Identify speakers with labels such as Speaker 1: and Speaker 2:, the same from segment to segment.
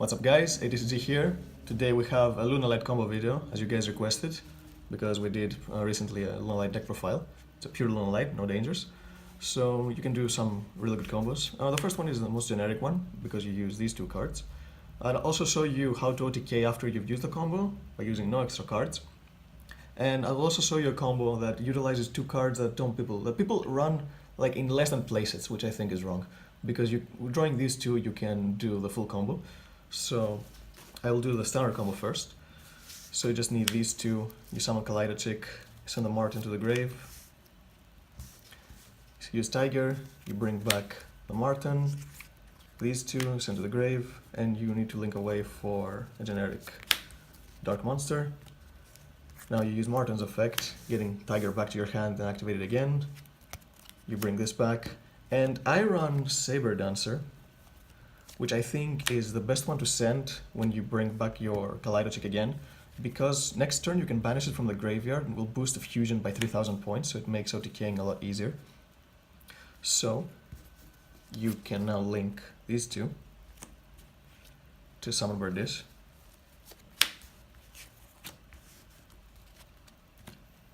Speaker 1: What's up guys, ATCG here. Today we have a Lunalight combo video, as you guys requested, because we did recently a Lunalight deck profile. It's a pure Lunalight, no dangers. So you can do some really good combos. The first one is the most generic one, because you use these two cards. I'll also show you how to OTK after you've used the combo, by using no extra cards. And I'll also show you a combo that utilizes two cards that people run like in less than playsets, which I think is wrong. Because drawing these two, you can do the full combo. So I will do the standard combo first. So you just need these two. You summon Kaleidochick, send the Martin to the grave. Use Tiger, you bring back the Martin. These two, send to the grave, and you need to link away for a generic Dark Monster. Now you use Martin's effect, getting Tiger back to your hand and activate it again. You bring this back, and I run Saber Dancer, which I think is the best one to send when you bring back your Kaleidochick again, because next turn you can banish it from the graveyard and will boost the fusion by 3000 points, so it makes OTKing a lot easier. So you can now link these two to summon Birdish.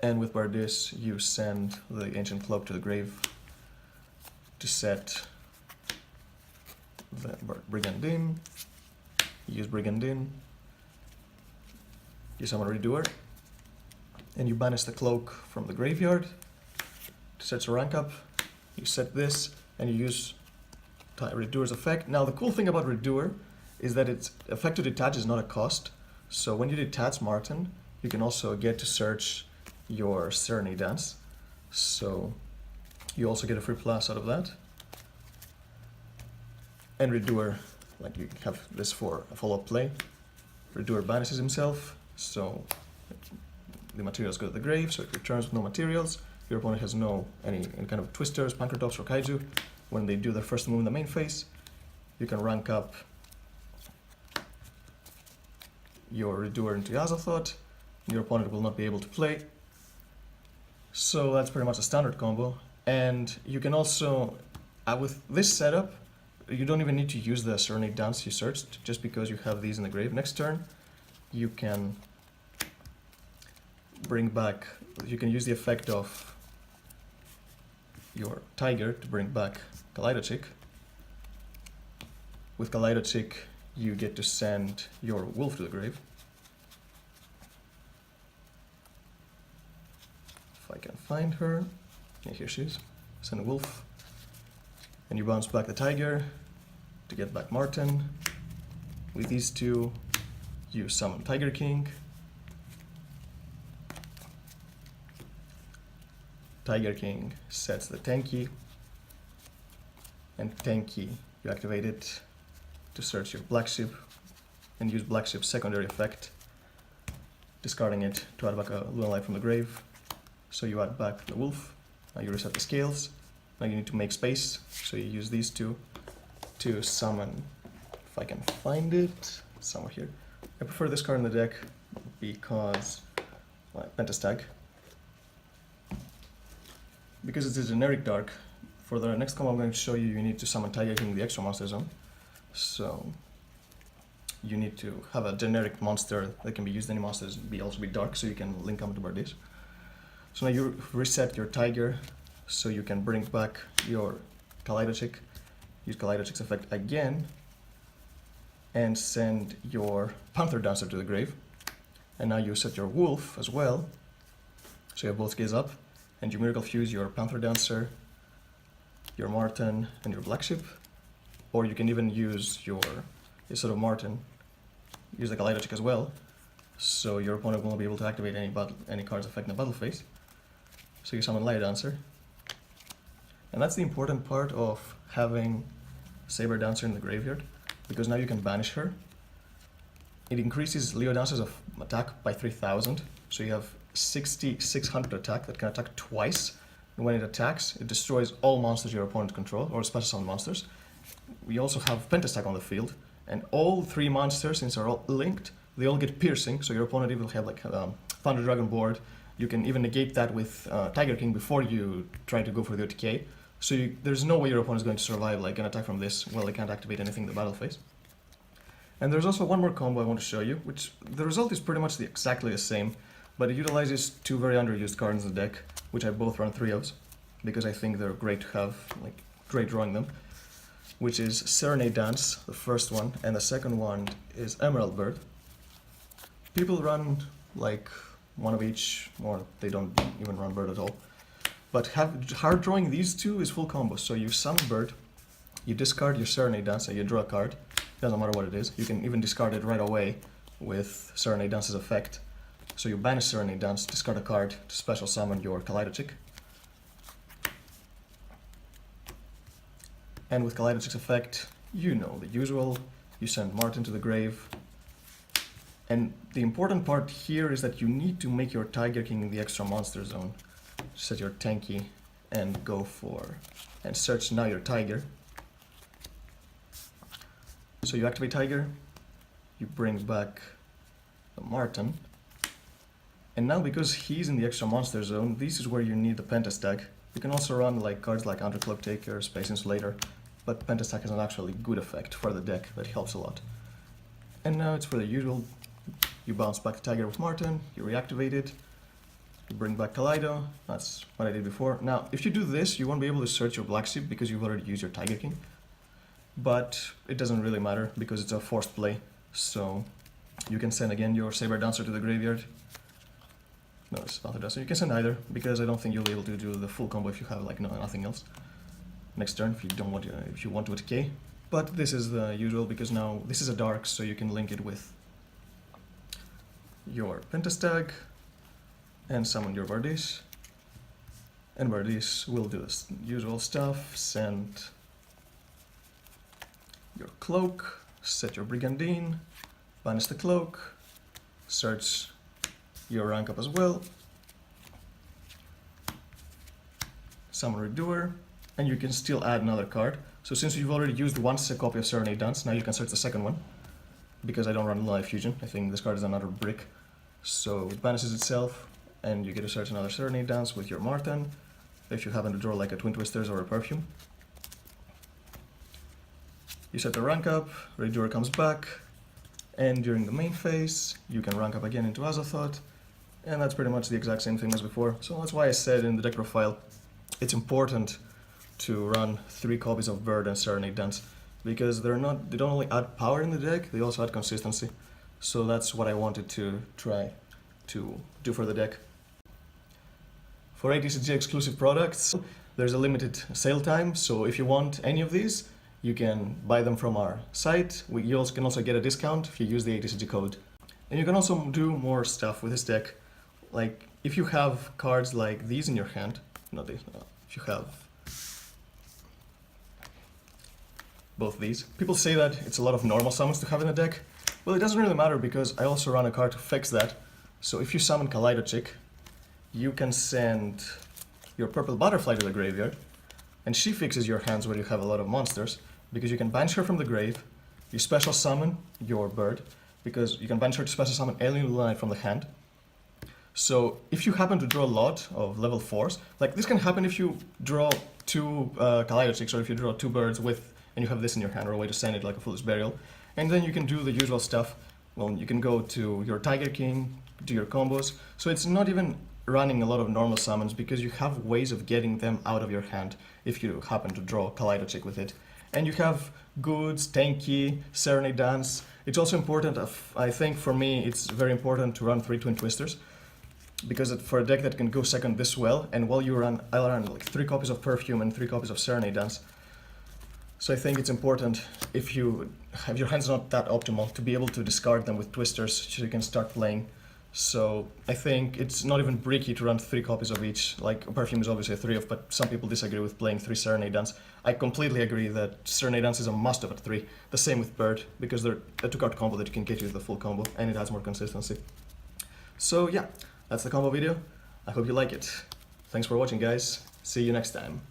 Speaker 1: And with Birdish you send the Ancient Cloak to the grave to set the Brigandine. You use Brigandine, you summon Redoer, and you banish the cloak from the graveyard to set your rank up. You set this and you use Redoer's effect. Now the cool thing about Redoer is that its effect to detach is not a cost. So when you detach Martin, you can also get to search your Serenity Dance. So you also get a free plus out of that. And Redoer, like you have this for a follow-up play. Redoer banishes himself, so the materials go to the grave, so it returns with no materials. Your opponent has any kind of twisters, Pancratops, or Kaiju. When they do their first move in the main phase, you can rank up your Redoer into Azathoth. Your opponent will not be able to play. So that's pretty much a standard combo. And you can also, with this setup, you don't even need to use the Serenity Dance you searched, just because you have these in the grave. Next turn, you can bring back, you can use the effect of your Tiger to bring back Kaleidochick. With Kaleidochick, you get to send your Wolf to the grave. If I can find her, yeah, here she is. Send a Wolf. And you bounce back the Tiger to get back Martin. With these two, you summon Tiger King. Tiger King sets the Tenki. And Tenki, you activate it to search your Black Ship and use Black Ship's secondary effect, discarding it to add back a Lunalight from the grave. So you add back the Wolf. Now you reset the scales. Now you need to make space, so you use these two to summon, if I can find it, somewhere here. I prefer this card in the deck because, Pentastag. Because it's a generic dark, for the next combo I'm going to show you, you need to summon Tiger King the extra monster zone. So you need to have a generic monster that can be used any monsters, also be dark, so you can link them to Birdish. So now you reset your Tiger, so you can bring back your Kaleidochick, use Kaleidochick's effect again, and send your Panther Dancer to the grave. And now you set your Wolf as well, so you have both scales up, and you Miracle Fuse your Panther Dancer, your Martin, and your Black Ship. Or you can even use instead of Martin, use the Kaleidochick as well, so your opponent won't be able to activate any cards affecting the battle phase. So you summon Light Dancer. And that's the important part of having Saber Dancer in the graveyard, because now you can banish her. It increases Leo Dancer's attack by 3000, so you have 6600 attack that can attack twice. And when it attacks, it destroys all monsters your opponent control, or special summon monsters. We also have Pentastag on the field, and all three monsters, since they're all linked, they all get piercing, so your opponent even will have like Thunder Dragon board. You can even negate that with Tiger King before you try to go for the OTK. So there's no way your opponent is going to survive like an attack from this. Well, they can't activate anything in the battle phase. And there's also one more combo I want to show you, which the result is pretty much exactly the same, but it utilizes two very underused cards in the deck, which I both run 3 of, because I think they're great to have, like, great drawing them, which is Serenade Dance, the first one, and the second one is Emerald Bird. People run, like, one of each, or they don't even run Bird at all. But hard drawing these two is full combo, so you summon Bird, you discard your Serenade Dance, and you draw a card. Doesn't matter what it is. You can even discard it right away with Serenade Dance's effect. So you banish Serenade Dance, discard a card to special summon your Kaleidochick. And with Kaleidochick's effect, you know the usual. You send Martin to the grave. And the important part here is that you need to make your Tiger King in the extra monster zone. Set your tanky and go for... and search now your Tiger. So you activate Tiger, you bring back the Martin, and now because he's in the extra monster zone, this is where you need the Pentastack. You can also run like cards like Undercloak Taker, Space Insulator, but Pentastack has an actually good effect for the deck that helps a lot. And now it's for the usual, you bounce back the Tiger with Martin, you reactivate it, you bring back Kaleido, that's what I did before. Now if you do this, you won't be able to search your Black Sheep because you've already used your Tiger King. But it doesn't really matter because it's a forced play, so you can send again your Saber Dancer to the graveyard. No, it's not a Dancer. You can send either because I don't think you'll be able to do the full combo if you have like nothing else next turn if you don't want to, if you want to decay. But this is the usual because now this is a dark, so you can link it with your Pentastag and summon your Verdis. And Verdis will do this usual stuff, send your Cloak, set your Brigandine, banish the Cloak, search your rank up as well, summon Redoer, and you can still add another card. So since you've already used one copy of Serenade Dance, now you can search the second one, because I don't run Lunalight Fusion. I think this card is another brick. So it banishes itself, and you get to search another Serenade Dance with your Martin, if you happen to draw like a Twin Twisters or a Perfume. You set the rank up, Redoer comes back, and during the main phase, you can rank up again into Azathoth, and that's pretty much the exact same thing as before. So that's why I said in the deck profile, it's important to run 3 copies of Bird and Serenade Dance, because they don't only add power in the deck, they also add consistency. So that's what I wanted to try to do for the deck. For ATCG exclusive products, there's a limited sale time, so if you want any of these, you can buy them from our site. You can also get a discount if you use the ATCG code. And you can also do more stuff with this deck. Like, if you have cards like these in your hand, if you have both these. People say that it's a lot of normal summons to have in the deck. Well, it doesn't really matter because I also run a card to fix that. So if you summon Kaleidochick, you can send your Purple Butterfly to the graveyard, and she fixes your hands where you have a lot of monsters, because you can banish her from the grave, you special summon your Bird, because you can banish her to special summon Alien Lunalight from the hand. So if you happen to draw a lot of level 4s, like this can happen if you draw 2 Kaleidosticks, or if you draw 2 birds with, and you have this in your hand, or a way to send it like a Foolish Burial. And then you can do the usual stuff. Well, you can go to your Tiger King, do your combos. So it's not even running a lot of normal summons, because you have ways of getting them out of your hand if you happen to draw Kaleidochick with it. And you have Goods, Tanky, Serenade Dance. It's also important, I think for me, it's very important to run 3 Twin Twisters, because for a deck that can go second this well, and while you run, I'll run like 3 copies of Perfume and 3 copies of Serenade Dance. So I think it's important, if you have your hands not that optimal, to be able to discard them with Twisters so you can start playing. So I think it's not even bricky to run 3 copies of each. Like Perfume is obviously a 3 of, but some people disagree with playing 3 Serenade Dance. I completely agree that Serenade Dance is a must have at 3. The same with Bird, because they're a 2-card combo that you can get you the full combo, and it has more consistency. So yeah, that's the combo video. I hope you like it. Thanks for watching, guys. See you next time.